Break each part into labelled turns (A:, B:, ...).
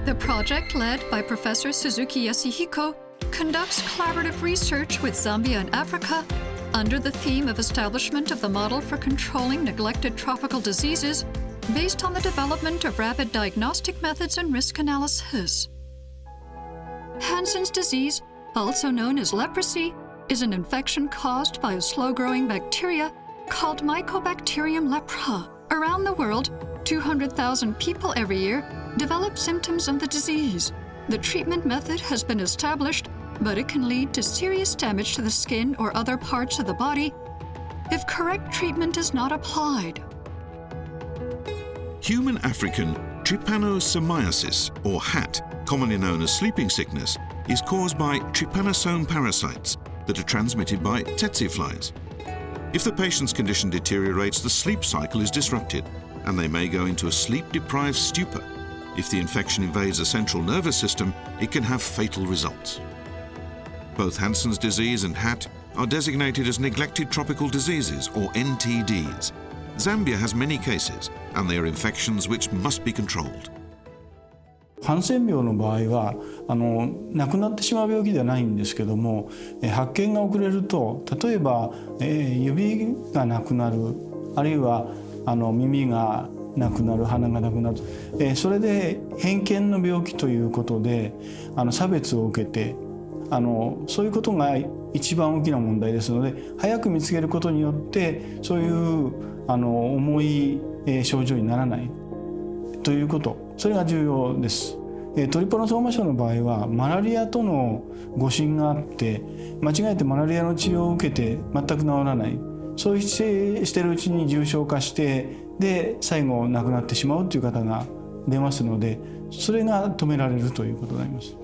A: The project, led by Professor Suzuki Yasuhiko, conducts collaborative research with Zambia and Africa under the theme of establishment of the model for controlling neglected tropical diseases based on the development of rapid diagnostic methods and risk analysis. Hansen's disease, also known as leprosy, is an infection caused by a slow-growing bacteria called Mycobacterium lepra. Around the world, 200,000 people every year develop symptoms of the disease. The treatment method has been established, but it can lead to serious damage to the skin or other parts of the body if correct treatment is not applied.
B: Human African trypanosomiasis, or HAT, commonly known as sleeping sickness, is caused by trypanosome parasites that are transmitted by tsetse flies. If the patient's condition deteriorates, the sleep cycle is disrupted, and they may go into a sleep-deprived stupor. If the infection invades the central nervous system, it can have fatal results. Both Hansen's disease and HAT are designated as neglected tropical diseases, or NTDs. Zambia has many cases, and they are infections which must be controlled.
C: ハンセン病の場合は亡くなってしまう病気ではないんですけども、発見が遅れると、例えば、指がなくなる、あるいは耳がなくなる、鼻がなくなる、それで偏見の病気ということで差別を受けてそういうことが一番大きな問題ですので、早く見つけることによってそういう重い症状にならないということ、それが重要です。トリパノソーマ症の場合はマラリアとの誤診があって、間違えてマラリアの治療を受けて全く治らない、そうしてるうちに重症化して、で最後亡くなってしまうという方が出ますので、それが止められるということになります。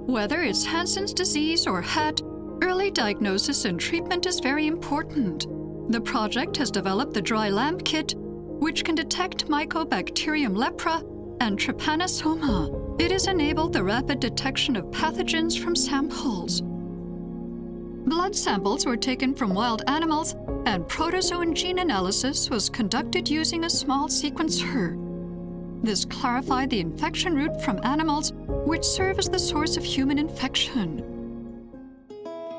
A: Whether it's Hansen's disease or HAT, early diagnosis and treatment is very important. The project has developed the dry lamp kit, which can detect Mycobacterium lepra and trypanosoma. It has enabled the rapid detection of pathogens from samples. Blood samples were taken from wild animals, and protozoan gene analysis was conducted using a small sequencer. This clarified the infection route from animals, which serve as the source of human infection.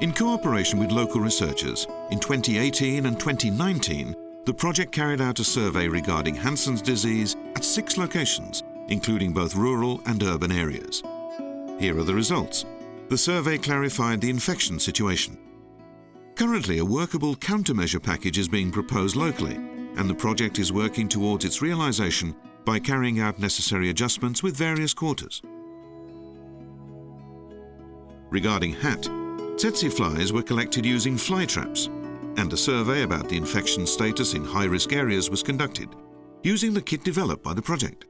B: In cooperation with local researchers, in 2018 and 2019, the project carried out a survey regarding Hansen's disease at 6 locations, including both rural and urban areas. Here are the results. The survey clarified the infection situation. Currently, a workable countermeasure package is being proposed locally, and the project is working towards its realization by carrying out necessary adjustments with various quarters. Regarding HAT, tsetse flies were collected using fly traps, and a survey about the infection status in high-risk areas was conducted, using the kit developed by the project.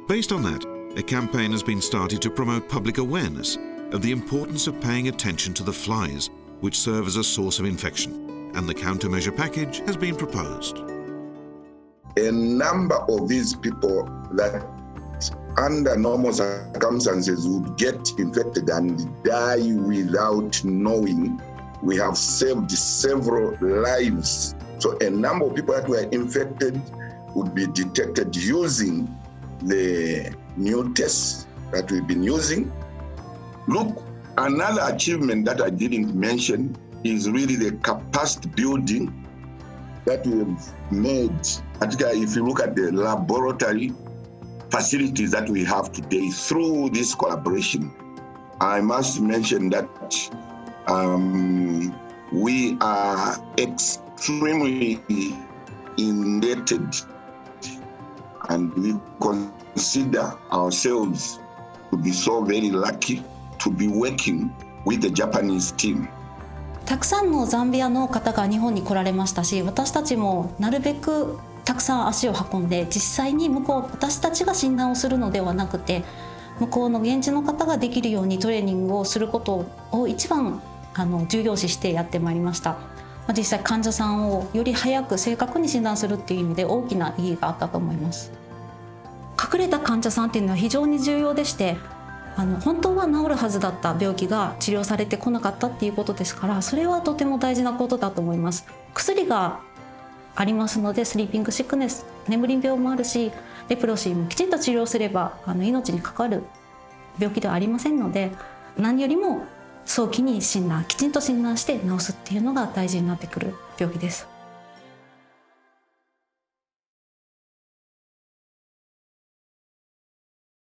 B: Based on that, a campaign has been started to promote public awareness of the importance of paying attention to the flies, which serve as a source of infection, and the countermeasure package has been proposed.
D: A number of these people that under normal circumstances would get infected and die without knowing, we have saved several lives. So a number of people that were infected would be detected using the new tests that we've been using. Look, another achievement that I didn't mention is really the capacity building that we've made, particularly if you look at the laboratory facilities that we have today through this collaboration. I must mention that we are extremely indebted, and we consider ourselves to be so very lucky to be working with the Japanese team.
E: たくさんのザンビアの方が日本に来られましたし、私たちもなるべくたくさん足を運んで、実際に私たちが診断をするのではなくて、向こうの現地の方ができるようにトレーニングをすることを一番重要視してやってまいりました。実際患者さんをより早く正確に診断するっていう意味で大きな意義があったと思います。隠れた患者さんっていうのは非常に重要でして、本当は治るはずだった病気が治療されてこなかったっていうことですから、それはとても大事なことだと思います。薬がありますので、スリーピングシックネス、眠り病もあるし、レプロシーもきちんと治療すれば命に関わる病気ではありませんので、何よりも早期にきちんと診断して治すっていうのが大事になってくる病気です。